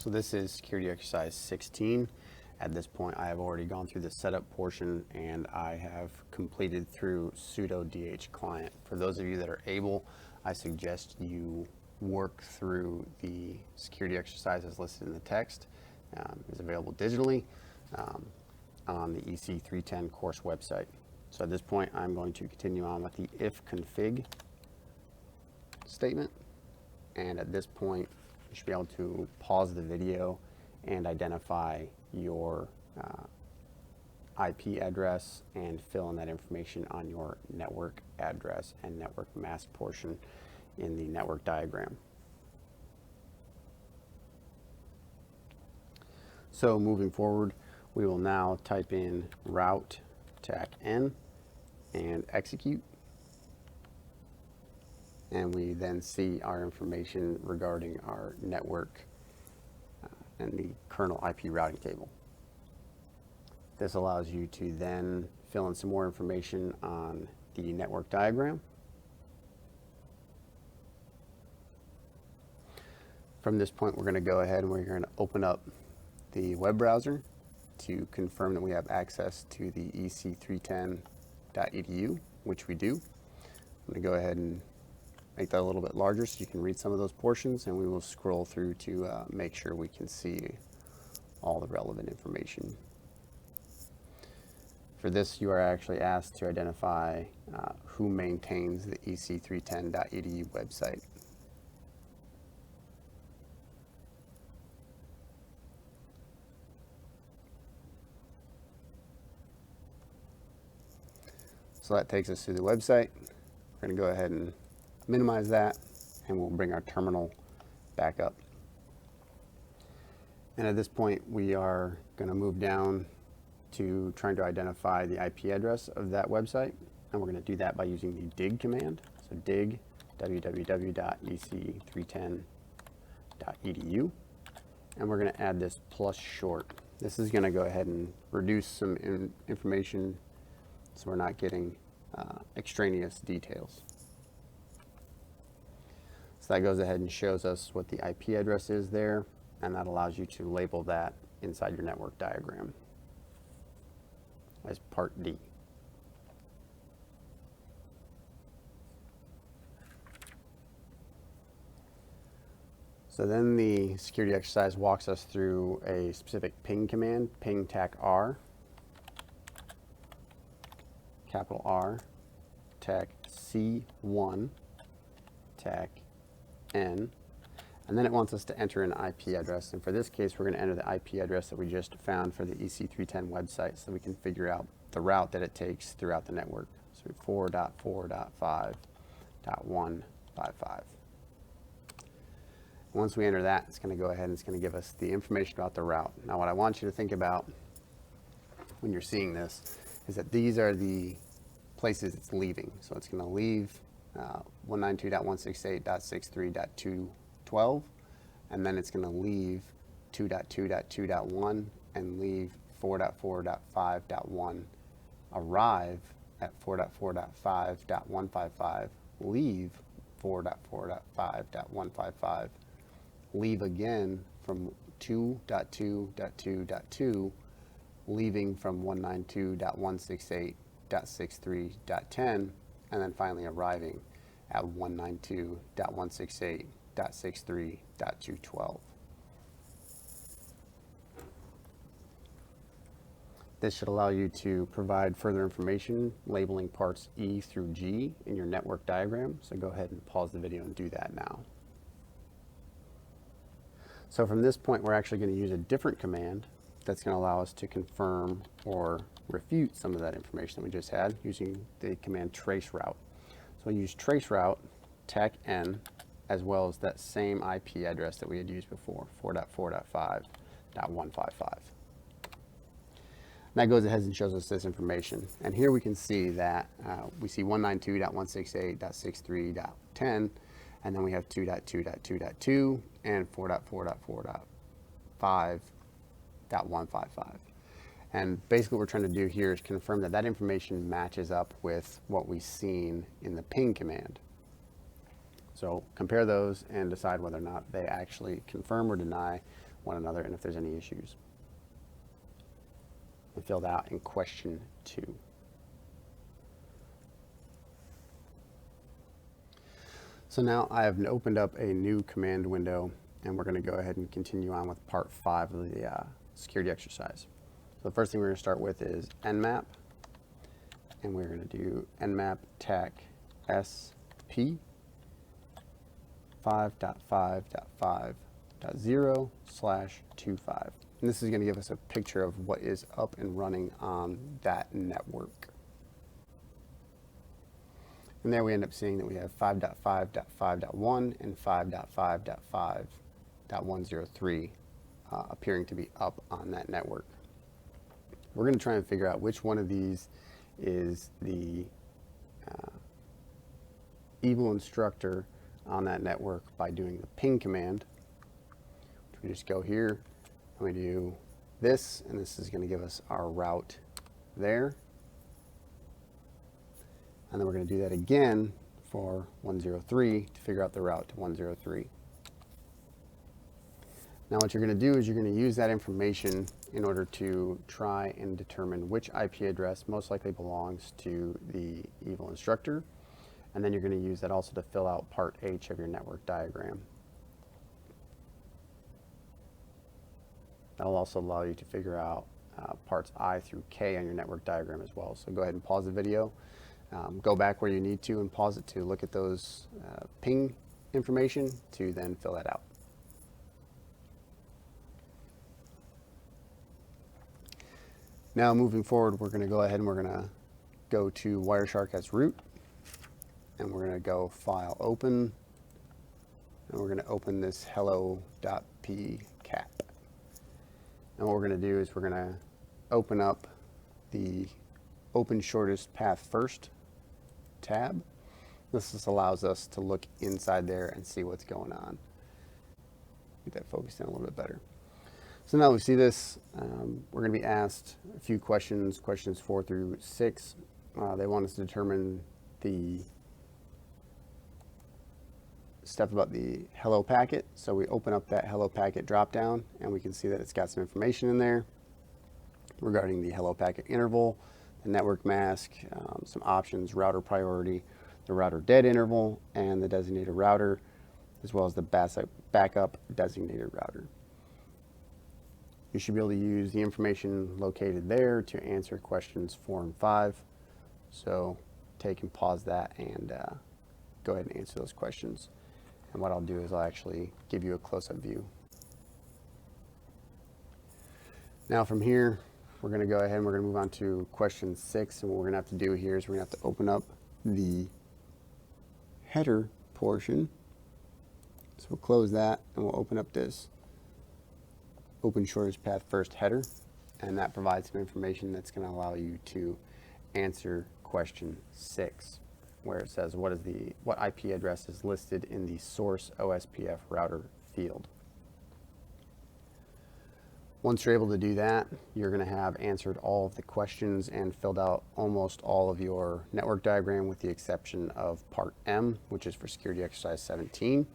So this is security exercise 16. At this point, I have already gone through the setup portion and I have completed through sudo dh client. For those of you that are able, I suggest you work through the security exercises listed in the text. It's available digitally on the EC310 course website. So at this point, I'm going to continue on with the if config statement. And at this point, you should be able to pause the video and identify your IP address and fill in that information on your network address and network mask portion in the network diagram. So moving forward, we will now type in route TAC-N and execute. And we then see our information regarding our network and the kernel IP routing table. This allows you to then fill in some more information on the network diagram. From this point, we're going to go ahead and we're going to open up the web browser to confirm that we have access to the ec310.edu, which we do. I'm going to go ahead and make that a little bit larger so you can read some of those portions, and we will scroll through to make sure we can see all the relevant information. For this, you are actually asked to identify who maintains the ec310.edu website. So that takes us to the website. We're going to go ahead and minimize that, and we'll bring our terminal back up. And at this point, we are going to move down to trying to identify the IP address of that website, and we're going to do that by using the dig command. So dig www.ec310.edu, and we're going to add this plus short. This is going to go ahead and reduce some information so we're not getting extraneous details. So that goes ahead and shows us what the IP address is there, and that allows you to label that inside your network diagram as part D. So then the security exercise walks us through a specific ping command, ping TAC-R, capital R, TAC-C1, TAC-N, and then it wants us to enter an IP address. And for this case, we're going to enter the IP address that we just found for the EC310 website so we can figure out the route that it takes throughout the network. So 4.4.5.155. Once we enter that, it's going to go ahead and it's going to give us the information about the route. Now, what I want you to think about when you're seeing this is that these are the places it's leaving. So it's going to leave 192.168.63.212, and then it's going to leave 2.2.2.1 and leave 4.4.5.1, arrive at 4.4.5.155, leave 4.4.5.155, leave again from 2.2.2.2, leaving from 192.168.63.10, and then finally arriving at 192.168.63.212. This should allow you to provide further information labeling parts E through G in your network diagram. So go ahead and pause the video and do that now. So from this point, we're actually going to use a different command that's going to allow us to confirm or refute some of that information that we just had using the command traceroute. So we use traceroute TAC-N as well as that same IP address that we had used before, 4.4.5.155. That goes ahead and shows us this information. And here we can see that we see 192.168.63.10, and then we have 2.2.2.2 and 4.4.4.5.155. And basically what we're trying to do here is confirm that that information matches up with what we've seen in the ping command. So compare those and decide whether or not they actually confirm or deny one another and if there's any issues. And filled out in question 2. So now I have opened up a new command window, and we're going to go ahead and continue on with part 5 of the security exercise. So the first thing we're going to start with is nmap, and we're going to do nmap tac sp 5.5.5.0/25. And this is going to give us a picture of what is up and running on that network. And there we end up seeing that we have 5.5.5.1 and 5.5.5.103 appearing to be up on that network. We're going to try and figure out which one of these is the evil instructor on that network by doing the ping command. We just go here and we do this, and this is going to give us our route there. And then we're going to do that again for 103 to figure out the route to 103. Now what you're going to do is you're going to use that information in order to try and determine which IP address most likely belongs to the evil instructor. And then you're going to use that also to fill out part H of your network diagram. That'll also allow you to figure out parts I through K on your network diagram as well. So go ahead and pause the video. Go back where you need to and pause it to look at those ping information to then fill that out. Now moving forward, we're going to go ahead and we're going to go to Wireshark as root, and we're going to go File Open, and we're going to open this hello.pcap. And what we're going to do is we're going to open up the Open Shortest Path First tab. This just allows us to look inside there and see what's going on. Get that focused in a little bit better. So now we see this, we're going to be asked a few questions, questions 4 through 6. They want us to determine the stuff about the hello packet. So we open up that hello packet dropdown, and we can see that it's got some information in there regarding the hello packet interval, the network mask, some options, router priority, the router dead interval, and the designated router, as well as the backup designated router. You should be able to use the information located there to answer questions 4 and 5. So take and pause that and go ahead and answer those questions. And what I'll do is I'll actually give you a close-up view. Now from here, we're going to go ahead and we're going to move on to question 6. And what we're going to have to do here is we're going to have to open up the header portion. So we'll close that and we'll open up this Open Shortest Path First header, and that provides some information that's going to allow you to answer question 6, where it says what IP address is listed in the source OSPF router field. Once you're able to do that, you're going to have answered all of the questions and filled out almost all of your network diagram with the exception of part M, which is for security exercise 17.